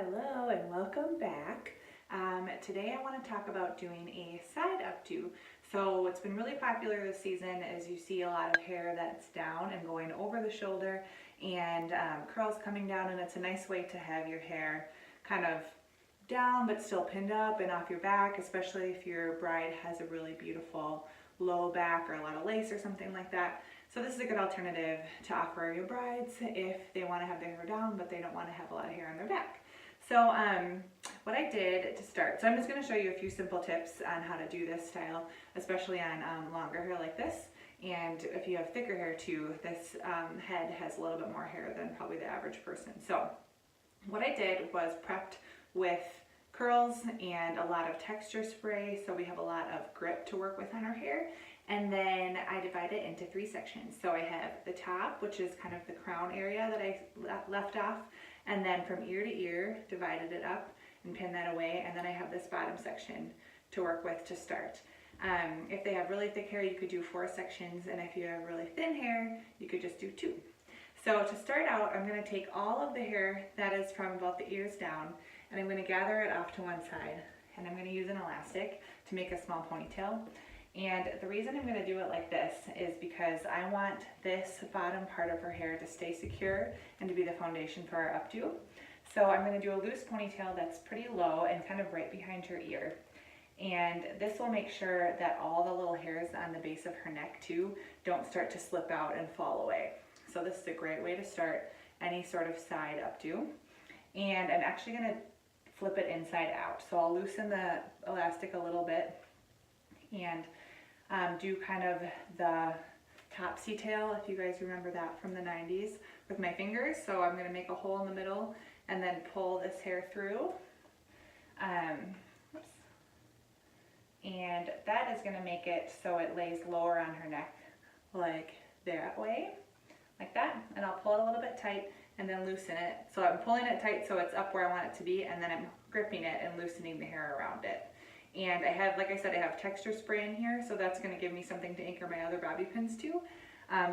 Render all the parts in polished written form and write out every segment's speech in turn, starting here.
Hello and welcome back. Today I want to talk about doing a side updo. So what's been really popular this season is you see a lot of hair that's down and going over the shoulder and curls coming down, and it's a nice way to have your hair kind of down but still pinned up and off your back, especially if your bride has a really beautiful low back or a lot of lace or something like that. So this is a good alternative to offer your brides if they want to have their hair down but they don't want to have a lot of hair on their back. So what I did to start, so I'm just going to show you a few simple tips on how to do this style, especially on longer hair like this. And if you have thicker hair too, this head has a little bit more hair than probably the average person. So what I did was prepped with curls and a lot of texture spray, so we have a lot of grip to work with on our hair. And then I divide it into 3 sections. So I have the top, which is kind of the crown area that I left off, and then from ear to ear, divided it up and pinned that away. And then I have this bottom section to work with to start. If they have really thick hair, you could do 4 sections, and if you have really thin hair, you could just do 2. So to start out, I'm going to take all of the hair that is from about the ears down, and I'm going to gather it off to one side, and I'm going to use an elastic to make a small ponytail. And the reason I'm going to do it like this is because I want this bottom part of her hair to stay secure and to be the foundation for our updo. So I'm going to do a loose ponytail that's pretty low and kind of right behind her ear. And this will make sure that all the little hairs on the base of her neck too don't start to slip out and fall away. So this is a great way to start any sort of side updo. And I'm actually going to flip it inside out. So I'll loosen the elastic a little bit and do kind of the topsy tail, if you guys remember that from the 90s, with my fingers. So I'm going to make a hole in the middle and then pull this hair through. And that is going to make it so it lays lower on her neck, like that way, like that. And I'll pull it a little bit tight and then loosen it. So I'm pulling it tight so it's up where I want it to be, and then I'm gripping it and loosening the hair around it. And I have, like I said, I have texture spray in here, so that's going to give me something to anchor my other bobby pins to.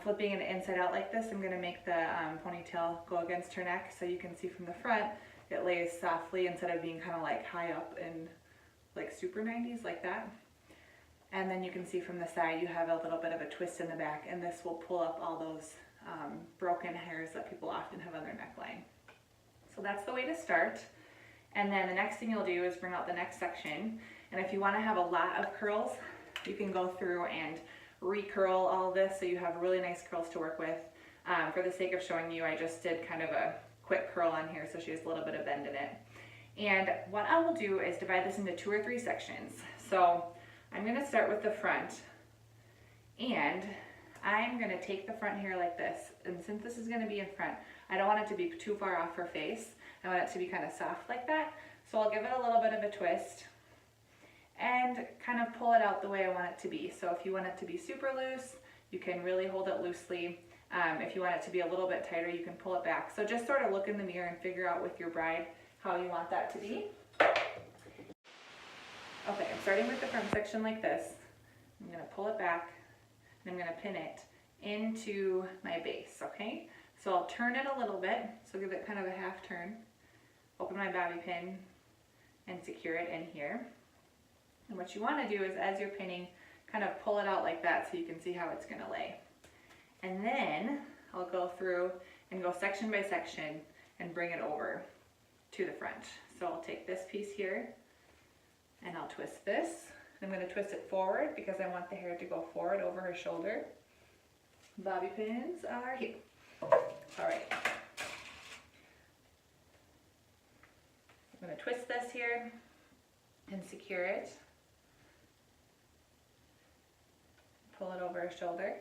Flipping it inside out like this, I'm going to make the ponytail go against her neck, so you can see from the front it lays softly instead of being kind of like high up and like super 90s like that. And then you can see from the side you have a little bit of a twist in the back, and this will pull up all those broken hairs that people often have on their neckline. So that's the way to start. And then the next thing you'll do is bring out the next section. And if you want to have a lot of curls, you can go through and recurl all of this so you have really nice curls to work with. For the sake of showing you, I just did kind of a quick curl on here so she has a little bit of bend in it. And what I will do is divide this into 2 or 3 sections. So I'm going to start with the front, and I'm going to take the front hair like this. And since this is going to be in front, I don't want it to be too far off her face. I want it to be kind of soft like that. So I'll give it a little bit of a twist and kind of pull it out the way I want it to be. So if you want it to be super loose, you can really hold it loosely. If you want it to be a little bit tighter, you can pull it back. So just sort of look in the mirror and figure out with your bride how you want that to be. Okay, I'm starting with the front section like this. I'm going to pull it back and I'm going to pin it into my base, okay? So I'll turn it a little bit, so give it kind of a half turn, open my bobby pin, and secure it in here. And what you want to do is, as you're pinning, kind of pull it out like that so you can see how it's going to lay. And then I'll go through and go section by section and bring it over to the front. So I'll take this piece here and I'll twist this. I'm going to twist it forward because I want the hair to go forward over her shoulder. Bobby pins are here. All right. I'm going to twist this here and secure it. Pull it over her shoulder.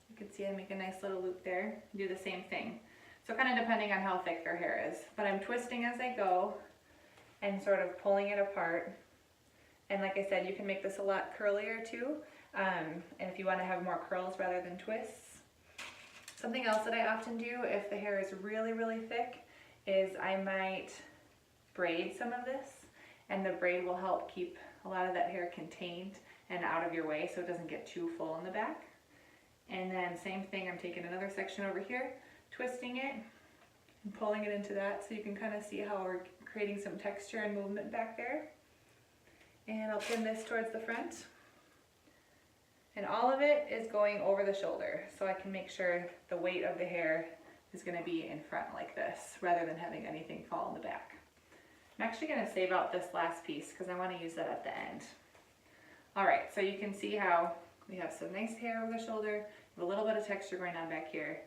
You can see I make a nice little loop there. Do the same thing. So kind of depending on how thick her hair is. But I'm twisting as I go and sort of pulling it apart. And like I said, you can make this a lot curlier too. And if you want to have more curls rather than twists. Something else that I often do if the hair is really, really thick is I might braid some of this, and the braid will help keep a lot of that hair contained and out of your way so it doesn't get too full in the back. And then same thing, I'm taking another section over here, twisting it and pulling it into that so you can kind of see how we're creating some texture and movement back there. And I'll pin this towards the front. And all of it is going over the shoulder, so I can make sure the weight of the hair is going to be in front like this, rather than having anything fall in the back. I'm actually going to save out this last piece because I want to use that at the end. Alright, so you can see how we have some nice hair over the shoulder, with a little bit of texture going on back here,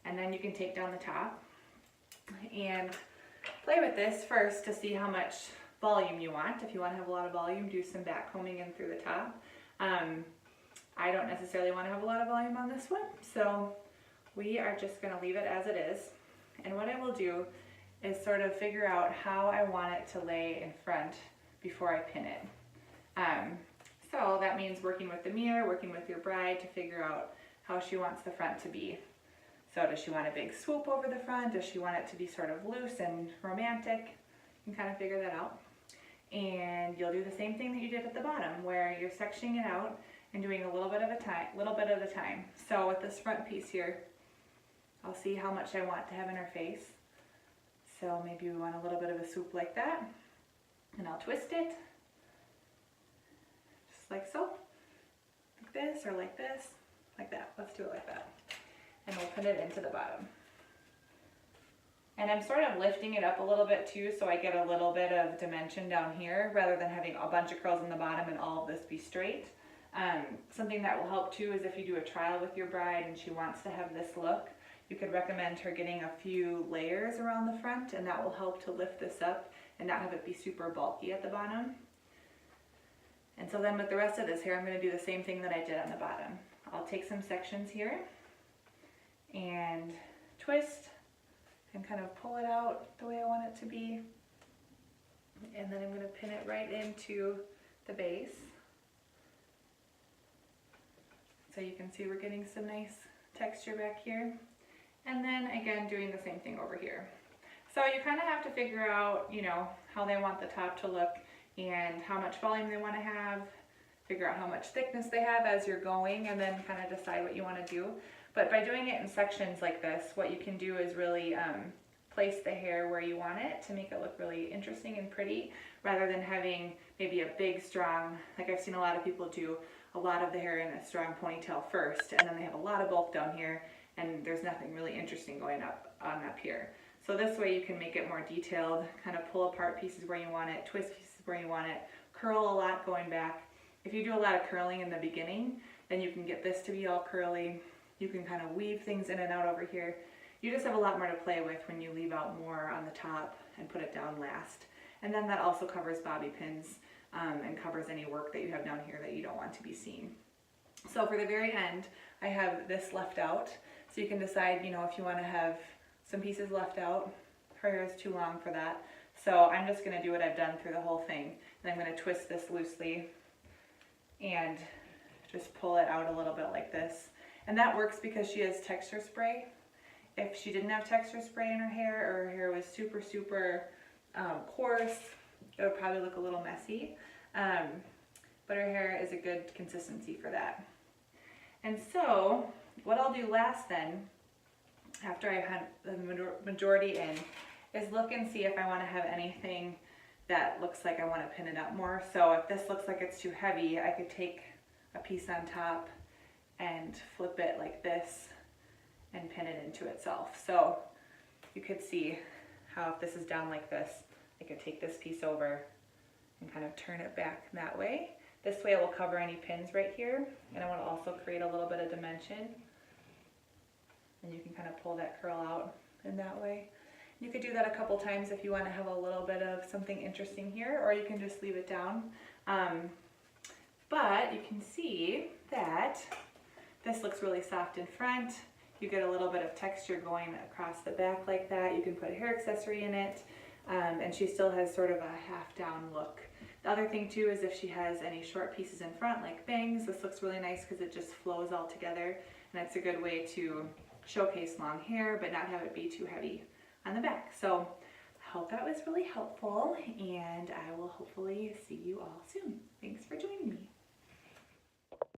and then you can take down the top and play with this first to see how much volume you want. If you want to have a lot of volume, do some back combing in through the top. I don't necessarily want to have a lot of volume on this one, so we are just going to leave it as it is. And what I will do is sort of figure out how I want it to lay in front before I pin it. So that means working with the mirror, working with your bride to figure out how she wants the front to be. So does she want a big swoop over the front? Does she want it to be sort of loose and romantic? You can kind of figure that out. And you'll do the same thing that you did at the bottom, where you're sectioning it out and doing a little bit at a time. So with this front piece here, I'll see how much I want to have in her face. So maybe we want a little bit of a swoop like that, and I'll twist it, just like so, like this, or like this, like that. Let's do it like that. And we'll put it into the bottom. And I'm sort of lifting it up a little bit too, so I get a little bit of dimension down here, rather than having a bunch of curls in the bottom and all of this be straight. Something that will help too is if you do a trial with your bride and she wants to have this look, you could recommend her getting a few layers around the front, and that will help to lift this up and not have it be super bulky at the bottom. And so then with the rest of this hair, I'm going to do the same thing that I did on the bottom. I'll take some sections here and twist and kind of pull it out the way I want it to be. And then I'm going to pin it right into the base. So you can see we're getting some nice texture back here. And then again, doing the same thing over here. So you kind of have to figure out, you know, how they want the top to look and how much volume they want to have, figure out how much thickness they have as you're going, and then kind of decide what you want to do. But by doing it in sections like this, what you can do is really place the hair where you want it to make it look really interesting and pretty, rather than having maybe a big, strong, like I've seen a lot of people do, a lot of the hair in a strong ponytail first, and then they have a lot of bulk down here, and there's nothing really interesting going up here. So this way you can make it more detailed, kind of pull apart pieces where you want it, twist pieces where you want it, curl a lot going back. If you do a lot of curling in the beginning, then you can get this to be all curly. You can kind of weave things in and out over here. You just have a lot more to play with when you leave out more on the top and put it down last. And then that also covers bobby pins and covers any work that you have down here that you don't want to be seen. So for the very end, I have this left out. So you can decide, you know, if you want to have some pieces left out. Her hair is too long for that. So I'm just going to do what I've done through the whole thing. And I'm going to twist this loosely and just pull it out a little bit like this. And that works because she has texture spray. If she didn't have texture spray in her hair, or her hair was super, super coarse, it would probably look a little messy. But her hair is a good consistency for that. And so what I'll do last then, after I had the majority in, is look and see if I want to have anything that looks like I want to pin it up more. So if this looks like it's too heavy, I could take a piece on top and flip it like this and pin it into itself. So you could see how if this is down like this, I could take this piece over and kind of turn it back that way. This way it will cover any pins right here, and I want to also create a little bit of dimension. And you can kind of pull that curl out in that way. You could do that a couple times if you want to have a little bit of something interesting here, or you can just leave it down. But you can see that this looks really soft in front. You get a little bit of texture going across the back like that. You can put a hair accessory in it, and she still has sort of a half down look. The other thing too is if she has any short pieces in front like bangs, this looks really nice because it just flows all together, and it's a good way to showcase long hair but not have it be too heavy on the back. So I hope that was really helpful, and I will hopefully see you all soon.